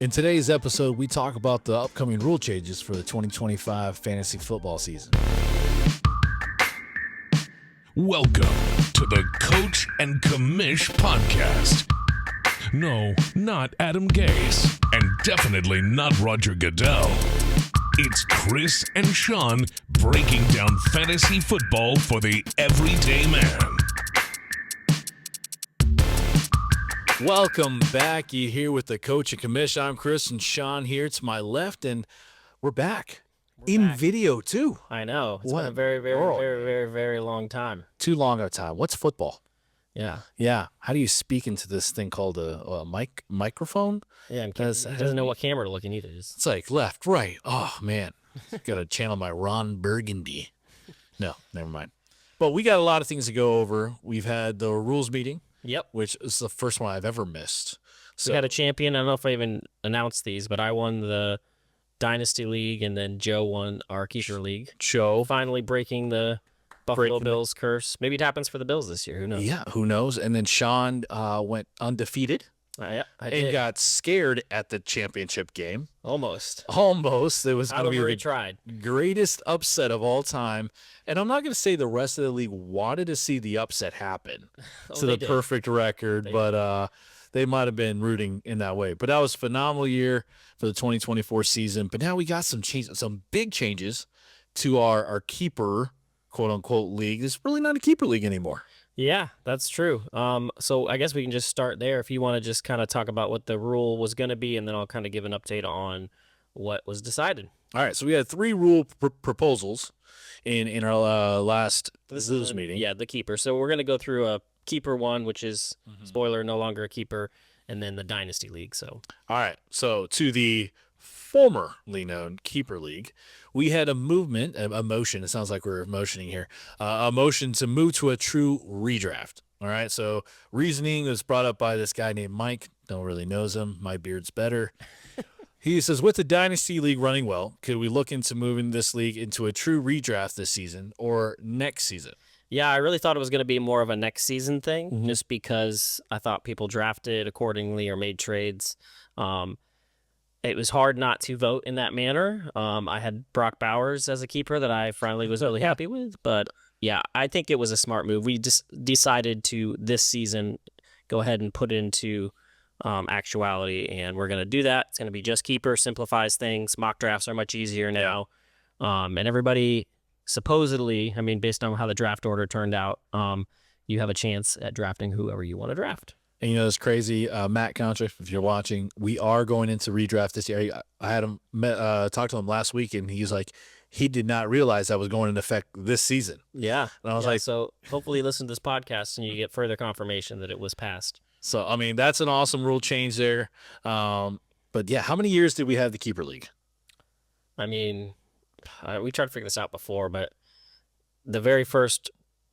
In today's episode, we talk about the upcoming rule changes for the 2025 fantasy football season. Welcome to the Coach and Commish podcast. No, not Adam Gase, and definitely not Roger Goodell. It's Chris and Sean breaking down fantasy football for the everyday man. Welcome back. You here with the Coach and Commish. I'm Chris, and Sean here to my left, and we're back. We're back. Video, too. I know. It's been a very long time. Too long a time. What's football? Yeah. Yeah. How do you speak into this thing called a microphone? Yeah, he doesn't know what camera to look in either. It's like left, right. Oh, man. Got to channel my Ron Burgundy. No, never mind. But we got a lot of things to go over. We've had the rules meeting. Yep. Which is the first one I've ever missed. So we had a champion. I don't know if I even announced these, but I won the Dynasty League, and then Joe won our Keeper League. Joe finally breaking the Buffalo Bills curse. Maybe it happens for the Bills this year. Who knows? Yeah, who knows? And then Sean went undefeated. Yeah, I did. And got scared at the championship game. Almost. It was going to be the greatest upset of all time. And I'm not going to say the rest of the league wanted to see the upset happen to the perfect record, but they might have been rooting in that way. But that was a phenomenal year for the 2024 season. But now we got some big changes to our keeper, quote-unquote, league. It's really not a keeper league anymore. Yeah, that's true. So I guess we can just start there if you want to just kind of talk about what the rule was going to be, and then I'll kind of give an update on what was decided. All right, so we had three rule proposals in our last meeting. Yeah, the keeper. So we're going to go through a keeper one, which is, spoiler, no longer a keeper, and then the Dynasty League. So all right, so to the formerly known Keeper League, we had a motion. It sounds like we're motioning here. A motion to move to a true redraft. All right, so reasoning was brought up by this guy named Mike. Don't really knows him. My beard's better. He says, with the Dynasty League running well, could we look into moving this league into a true redraft this season or next season? Yeah, I really thought it was going to be more of a next season thing, just because I thought people drafted accordingly or made trades. It was hard not to vote in that manner. I had Brock Bowers as a keeper that I finally was really happy with. But, yeah, I think it was a smart move. We just decided to, this season, go ahead and put it into actuality, and we're going to do that. It's going to be just keeper, simplifies things. Mock drafts are much easier now. And everybody, supposedly, I mean, based on how the draft order turned out, you have a chance at drafting whoever you want to draft. And, it's crazy. Matt Contriff, if you're watching, we are going into redraft this year. I had him talk to him last week, and he's like, he did not realize that was going into effect this season. Yeah. And I was like, so hopefully you listen to this podcast and you get further confirmation that it was passed. So, I mean, that's an awesome rule change there. But, yeah, how many years did we have the Keeper League? I mean, we tried to figure this out before, but the very first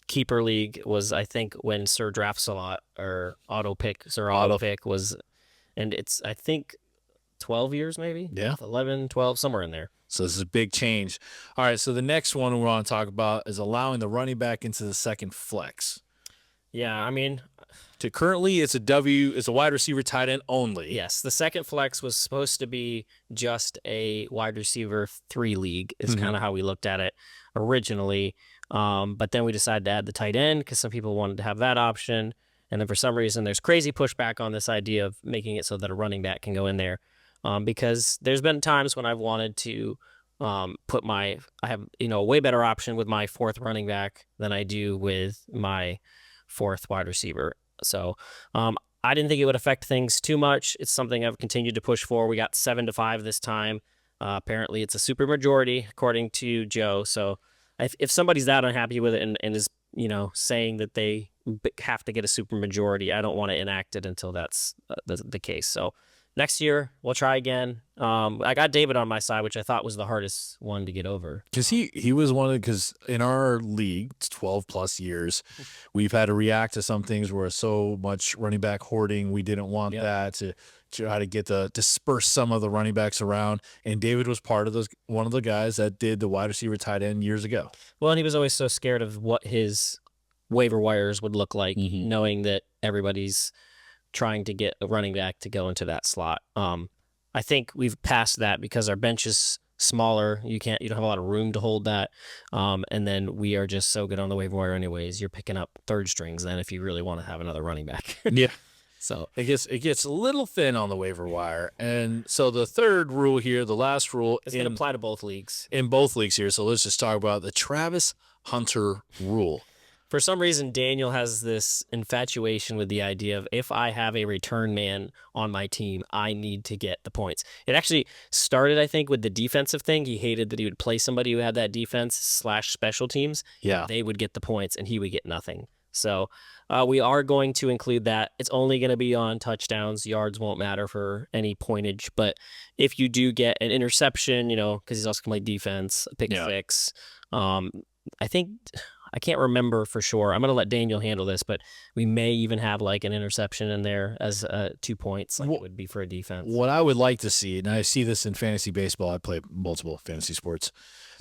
Keeper League was, I think, when Sir Drafts a Lot or Auto Pick was, and it's, I think, 12 years maybe? Yeah. 11, 12, somewhere in there. So this is a big change. All right, so the next one we want to talk about is allowing the running back into the second flex. Yeah, I mean, currently it's a wide receiver tight end only. Yes, the second flex was supposed to be just a wide receiver 3 league is kind of how we looked at it originally. But then we decided to add the tight end because some people wanted to have that option. And then for some reason, there's crazy pushback on this idea of making it so that a running back can go in there. Because there's been times when I've wanted to I have, a way better option with my 4th running back than I do with my 4th wide receiver. So I didn't think it would affect things too much. It's something I've continued to push for. We got 7-5 this time. Apparently, it's a super majority, according to Joe. So if somebody's that unhappy with it and is, saying that they have to get a super majority, I don't want to enact it until that's the case. So next year, we'll try again. I got David on my side, which I thought was the hardest one to get over. Because he was because in our league, it's 12-plus years, we've had to react to some things where so much running back hoarding, we didn't want that to try to disperse some of the running backs around. And David was one of the guys that did the wide receiver tight end years ago. Well, and he was always so scared of what his waiver wires would look like, knowing that everybody's trying to get a running back to go into that slot. I think we've passed that because our bench is smaller. You don't have a lot of room to hold that. And then we are just so good on the waiver wire anyways. You're picking up third strings then if you really want to have another running back. Yeah. So it gets a little thin on the waiver wire. And so the third rule here, the last rule it's going to apply to both leagues. In both leagues here. So let's just talk about the Travis Hunter rule. For some reason, Daniel has this infatuation with the idea of if I have a return man on my team, I need to get the points. It actually started, I think, with the defensive thing. He hated that he would play somebody who had that defense/special teams. Yeah. They would get the points and he would get nothing. So we are going to include that. It's only going to be on touchdowns. Yards won't matter for any pointage. But if you do get an interception, because he's also going to play defense, a pick six, I think... I can't remember for sure. I'm going to let Daniel handle this, but we may even have like an interception in there as 2 points, like it would be for a defense. What I would like to see, and I see this in fantasy baseball, I play multiple fantasy sports,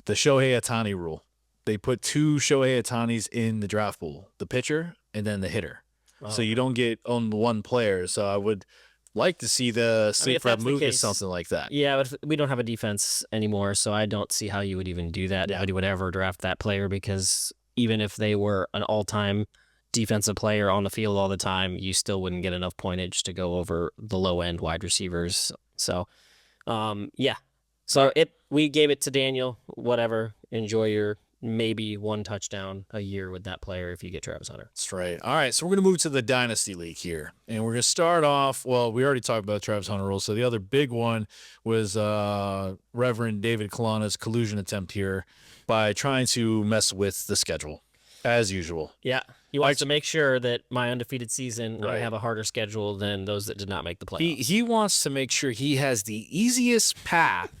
the Shohei Ohtani rule. They put 2 Shohei Ohtanis in the draft pool, the pitcher and then the hitter. So you don't get on one player. So I would like to see the sleep rep move or something like that. Yeah, but we don't have a defense anymore, so I don't see how you would even do that. Nobody would ever draft that player because even if they were an all-time defensive player on the field all the time, you still wouldn't get enough pointage to go over the low-end wide receivers. So, yeah. So we gave it to Daniel. Whatever. Enjoy your maybe 1 touchdown a year with that player if you get Travis Hunter. That's right. All right, so we're going to move to the Dynasty League here. And we're going to start off, well, we already talked about Travis Hunter rules. So the other big one was Reverend David Kalana's collusion attempt here by trying to mess with the schedule, as usual. Yeah. He wants to make sure that my undefeated season, I have a harder schedule than those that did not make the playoffs. He wants to make sure he has the easiest path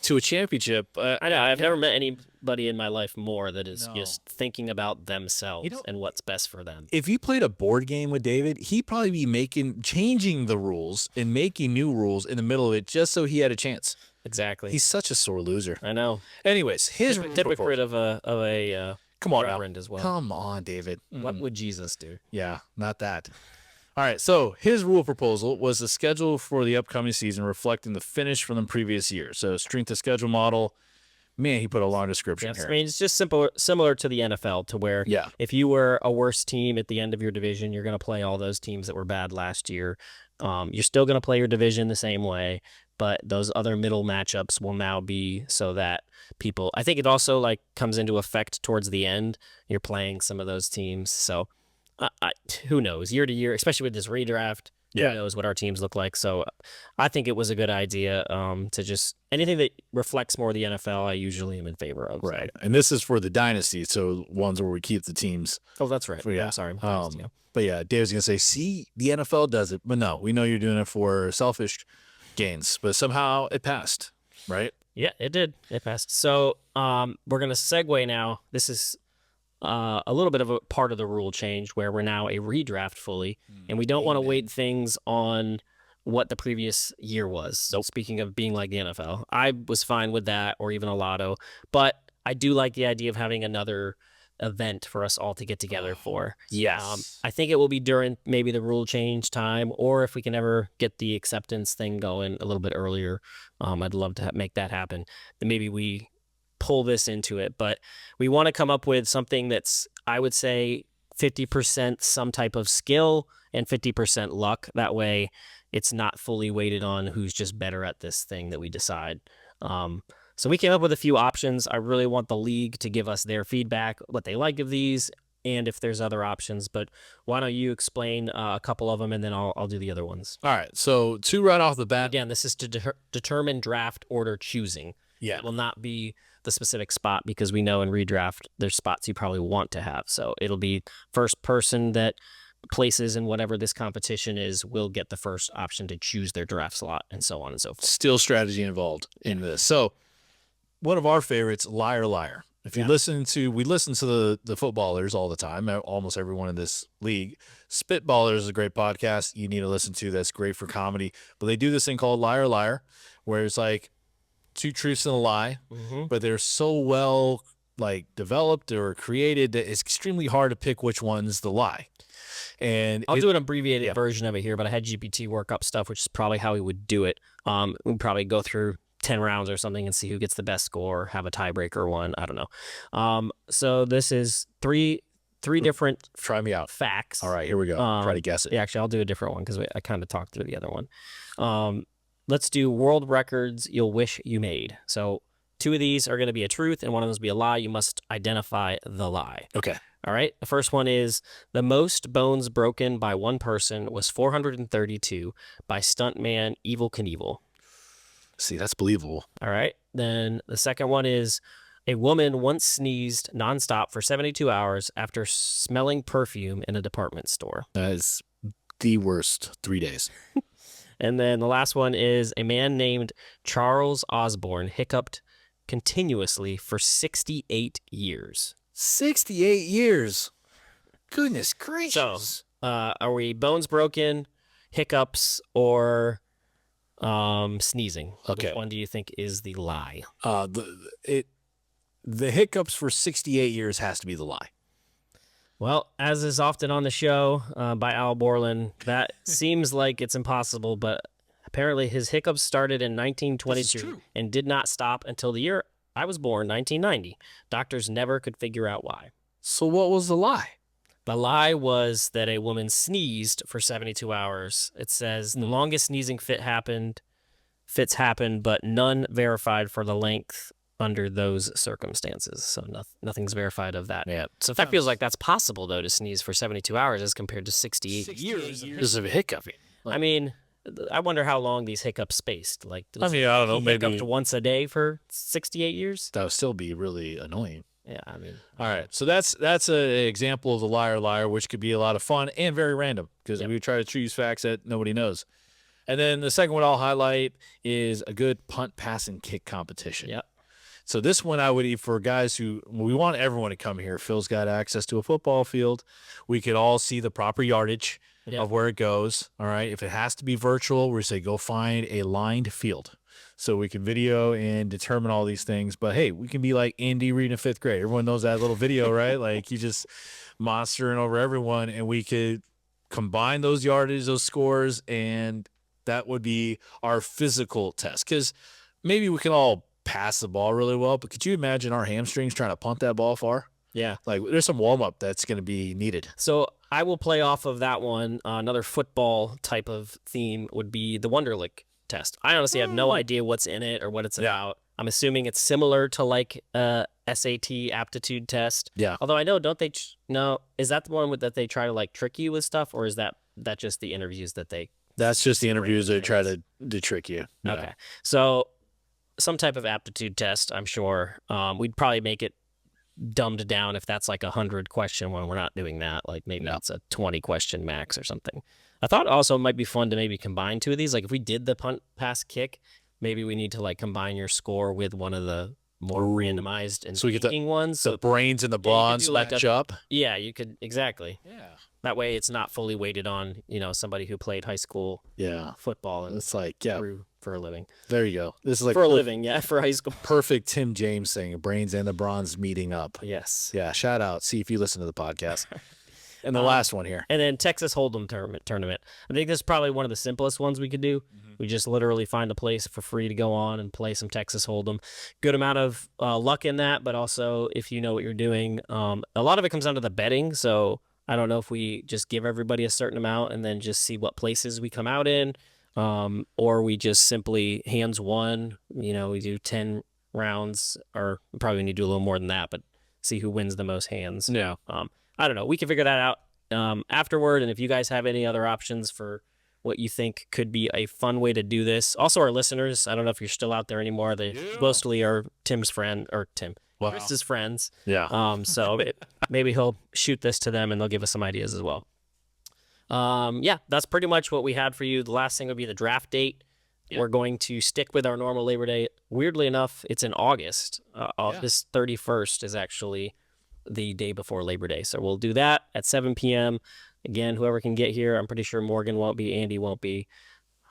to a championship. I know. I've never met anybody in my life more that is just thinking about themselves and what's best for them. If you played a board game with David, he'd probably be changing the rules and making new rules in the middle of it just so he had a chance. Exactly. He's such a sore loser. I know. Anyways, his hypocrite of a come on, reverend as well. Come on, David. What would Jesus do? Yeah, not that. All right, so his rule proposal was the schedule for the upcoming season reflecting the finish from the previous year. So strength of schedule model. Man, he put a long description here. I mean, it's just similar to the NFL, to where if you were a worse team at the end of your division, you're going to play all those teams that were bad last year. You're still going to play your division the same way, but those other middle matchups will now be so that people. I think it also comes into effect towards the end. You're playing some of those teams, so who knows? Year to year, especially with this redraft. Who knows what our teams look like? So I think it was a good idea to just anything that reflects more the NFL, I usually am in favor of. Right. So. And this is for the dynasty, so ones where we keep the teams. Oh, that's right. Yeah. I'm sorry. But yeah, Dave's going to say, see, the NFL does it. But no, we know you're doing it for selfish gains. But somehow it passed, right? Yeah, it did. It passed. So we're going to segue now. This is a little bit of a part of the rule change where we're now a redraft fully, and we don't want to weight things on what the previous year was. So speaking of being like the NFL, I was fine with that, or even a lotto, but I do like the idea of having another event for us all to get together for. Yes. I think it will be during maybe the rule change time, or if we can ever get the acceptance thing going a little bit earlier, I'd love to make that happen. Then maybe we pull this into it, but we want to come up with something that's, I would say, 50% some type of skill and 50% luck. That way it's not fully weighted on who's just better at this thing that we decide. So we came up with a few options. I really want the league to give us their feedback, what they like of these, and if there's other options. But why don't you explain a couple of them, and then I'll do the other ones. All right. So 2 right off the bat. Again, this is to determine draft order choosing. Yeah. It will not be the specific spot, because we know in redraft there's spots you probably want to have. So it'll be first person that places in whatever this competition is will get the first option to choose their draft slot, and so on and so forth. Still strategy involved in this. So one of our favorites, Liar Liar. If you listen to, we listen to the footballers all the time, almost everyone in this league. Spitballers is a great podcast you need to listen to. That's great for comedy. But they do this thing called Liar Liar, where it's like 2 truths and a lie, but they're so well developed or created that it's extremely hard to pick which one's the lie. And I'll do an abbreviated version of it here, but I had GPT work up stuff, which is probably how we would do it. We'd probably go through 10 rounds or something and see who gets the best score, have a tiebreaker one. I don't know. So this is three different try me out. facts. All right, here we go. Try to guess it. Yeah, actually, I'll do a different one because I kind of talked through the other one. Let's do world records you'll wish you made. So 2 of these are going to be a truth and one of them is be a lie. You must identify the lie. Okay. All right. The first one is the most bones broken by one person was 432 by stuntman Evel Knievel. See, that's believable. All right. Then the second one is a woman once sneezed nonstop for 72 hours after smelling perfume in a department store. That is the worst 3 days. And then the last one is a man named Charles Osborne hiccuped continuously for 68 years. 68 years. Goodness gracious. So, are we bones broken, hiccups, or sneezing? Okay. Which one do you think is the lie? The hiccups for 68 years has to be the lie. Well, as is often on the show by Al Borland, that seems like it's impossible, but apparently his hiccups started in 1922 and did not stop until the year I was born, 1990. Doctors never could figure out why. So what was the lie? The lie was that a woman sneezed for 72 hours. It says the longest sneezing fits happened, but none verified for the length under those circumstances. So nothing's verified of that. Yeah. So that feels like that's possible, though, to sneeze for 72 hours as compared to 68 years of hiccuping. I mean, I wonder how long these hiccups spaced. Like, I don't know. Maybe hiccuped once a day for 68 years. That would still be really annoying. Yeah, I mean. All right. So that's an example of the liar, which could be a lot of fun and very random because we try to choose facts that nobody knows. And then the second one I'll highlight is a good punt, pass, and kick competition. Yep. So this one I would, for guys who, we want everyone to come here. Phil's got access to a football field. We could all see the proper yardage of where it goes. All right. If it has to be virtual, we say go find a lined field so we can video and determine all these things. But hey, we can be like Andy Reid in 5th grade. Everyone knows that little video, right? Like you just monstering over everyone, and we could combine those yardages, those scores, and that would be our physical test. Because maybe we can all pass the ball really well, but could you imagine our hamstrings trying to punt that ball far? Yeah. Like there's some warm up that's going to be needed. So I will play off of that one. Another football type of theme would be the Wonderlic test. I honestly have no idea what's in it or what it's about. I'm assuming it's similar to like a SAT aptitude test. Yeah. Although I know, don't they? No, is that the one that they try to like trick you with stuff, or is that just the interviews that they? That's just the interviews that try to trick you. Yeah. Okay. So some type of aptitude test, I'm sure. We'd probably make it dumbed down if that's like a 100 question one. We're not doing that. Like maybe it's a 20 question max or something. I thought also it might be fun to maybe combine 2 of these. Like if we did the punt, pass, kick, maybe we need to like combine your score with one of the more randomized and so we get the ones. So the brains and the bronze match up. Yeah, you could exactly. Yeah. That way it's not fully weighted on, somebody who played high school football and it's like for a living. There you go. This is like for a living, for high school. Perfect Tim James thing, brains and the bronze meeting up. Yes. Yeah, shout out. See if you listen to the podcast. And the last one here. And then Texas Hold'em tournament. I think this is probably one of the simplest ones we could do. Mm-hmm. We just literally find a place for free to go on and play some Texas Hold'em. Good amount of luck in that, but also if you know what you're doing. A lot of it comes down to the betting, so I don't know if we just give everybody a certain amount and then just see what places we come out in, or we just simply hands one. We do 10 rounds, or probably need to do a little more than that, but see who wins the most hands. Yeah. I don't know. We can figure that out afterward. And if you guys have any other options for what you think could be a fun way to do this, also our listeners, I don't know if you're still out there anymore. They mostly are Tim's friend, or Chris's friends. Yeah. So maybe he'll shoot this to them and they'll give us some ideas as well. That's pretty much what we had for you. The last thing would be the draft date. Yeah. We're going to stick with our normal Labor Day. Weirdly enough, it's in August. This 31st is actually the day before Labor Day. So we'll do that at 7 p.m. Again, whoever can get here. I'm pretty sure Morgan won't be, Andy won't be.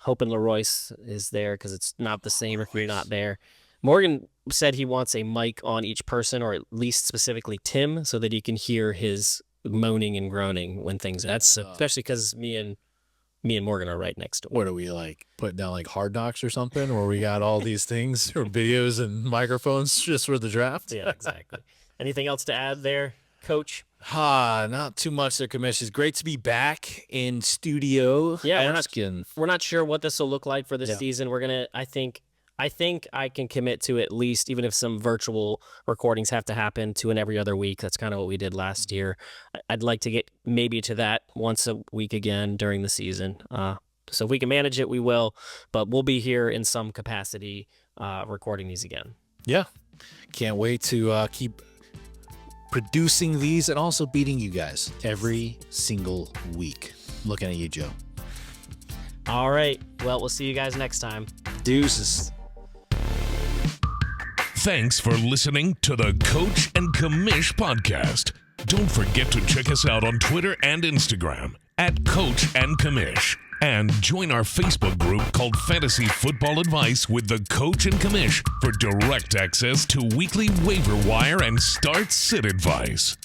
Hoping Leroyce is there because it's not the same if we're not there. Morgan said he wants a mic on each person, or at least specifically Tim, so that he can hear his moaning and groaning when things That's especially because me and Morgan are right next door. what are we like putting down like Hard Knocks or something, where we got all these things or videos and microphones just for the draft? Yeah, exactly. Anything else to add there, Coach? Not too much there, Commish. It's great to be back in studio. Yeah, we're we're not sure what this will look like for this Yeah. season. We're gonna. I think I can commit to at least, even if some virtual recordings have to happen, to an every other week. That's kind of what we did last year. I'd like to get maybe to that once a week again during the season. So if we can manage it, we will. But we'll be here in some capacity recording these again. Yeah, can't wait to keep producing these and also beating you guys every single week. Looking at you, Joe. All right. Well, we'll see you guys next time. Deuces. Thanks for listening to the Coach and Commish podcast. Don't forget to check us out on Twitter and Instagram at Coach and Commish. And join our Facebook group called Fantasy Football Advice with the Coach and Commish for direct access to weekly waiver wire and start sit advice.